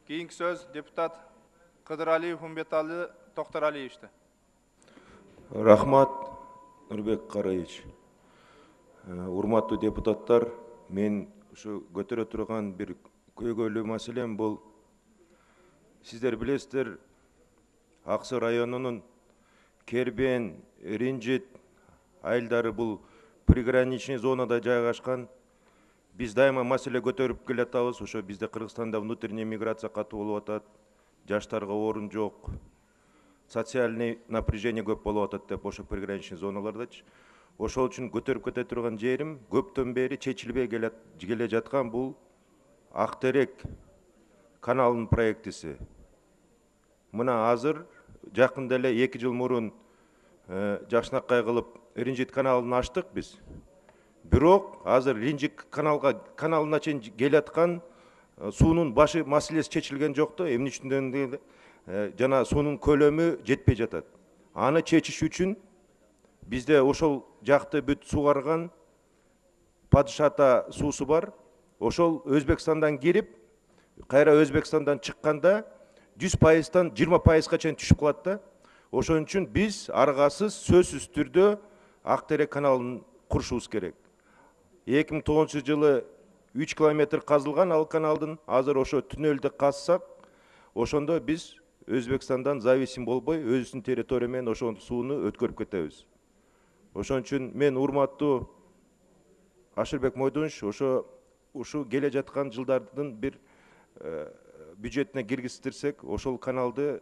Keyingi söz deputat Kıdıraliyev Umbetalı Tohtaraliyev'ti. Рахмат, Нурбек Караевич. Урматтуу депутаттар, мен ушу көтөрө турган бир көйгөйлүү маселем бул. Сиздер билесиздер, Ак Суу районунун Кербен, Ринжит айылдары бул приграничный зонада жайгашкан. Биз дайыма маселе көтөрүп келатабыз. Ошо бизде Кыргызстанда внутренняя миграция катуу болуп атат. Жаштарга орун жок. Социальный напряжение көп болуп атат деп ошо приграничный зоналардачы. Ошол үчүн көтөрүп кете турган жерим көптөн бери чечилбей келе жаткан бул Актерек каналынын проектиси. Мына азыр жакында эле 2 жыл мурун жакшынакай кылып Ринжит каналын ачтык биз. Бирок азыр Ринжит каналына чейин келаткан суунун башы маселеси чечилген жок да, эмне үчүн жана суунун көлөмү жетпей жатат. Аны чечиш үчүн бизде ошол жакты бүт сугарган Падышата суусу бар. Ошол Өзбекстандан кирип, кайра Өзбекстандан чыкканда 100%-тан 20%-га чейин түшүп калат да. Ошон үчүн биз аргасыз сөзсүз түрдө Актерек каналын курушубуз керек. 2009 жылы 3 километр казылган ал каналдын, азыр ошо түнөлдү казсак, ошондо биз Өзбекстандан зависим болбой, өзүбүздүн территория менен ошол сууну өткөрүп кетебиз. Ошон үчүн мен урматтуу Ашырбек Мойдунович, ушу келе жаткан жылдардын бир бюджетине киргизтирсек, ошол каналды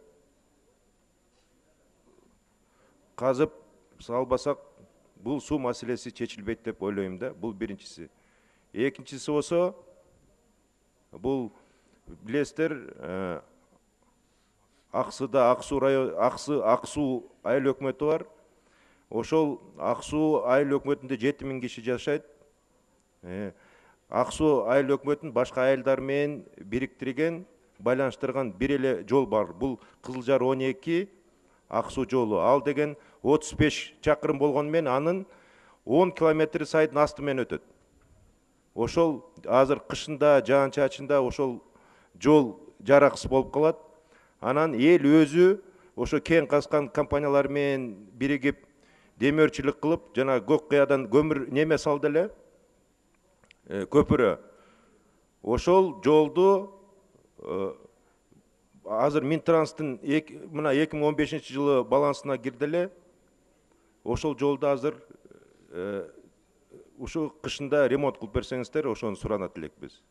казып салбасак, бул суу маселеси чечилбейт деп ойлойм да. Бул биринчиси. Экинчиси болсо, бул билесиздер, Ак Суу айыл өкмөтү бар. Ошол Ак Суу айыл өкмөтүндө 7000 киши жашайт. Ак Суу айыл өкмөтүн башка айылдар менен бириктирген, байланыштырган бир эле жол бар. Бул Кызылжар 12 Ак Суу жолу. Ал деген 35 чакырым болгону менен анын 10 километри сайдын асты менен өтөт. Ошол азыр кышында, жаан-чачында ошол жол жараксыз болуп калат. Анан эл өзү ошо кен казган компаниялар менен биригип демөөрчүлүк кылып, жана көк кыядан көмүр неме салды эле, көпүрө. Ошол жолду азыр Минтранстын мына 2015 жылы балансына кирди эле. Ошол жолду азыр ушу кышында ремонт кылып берсеңиздер, ошону суранат элекпиз.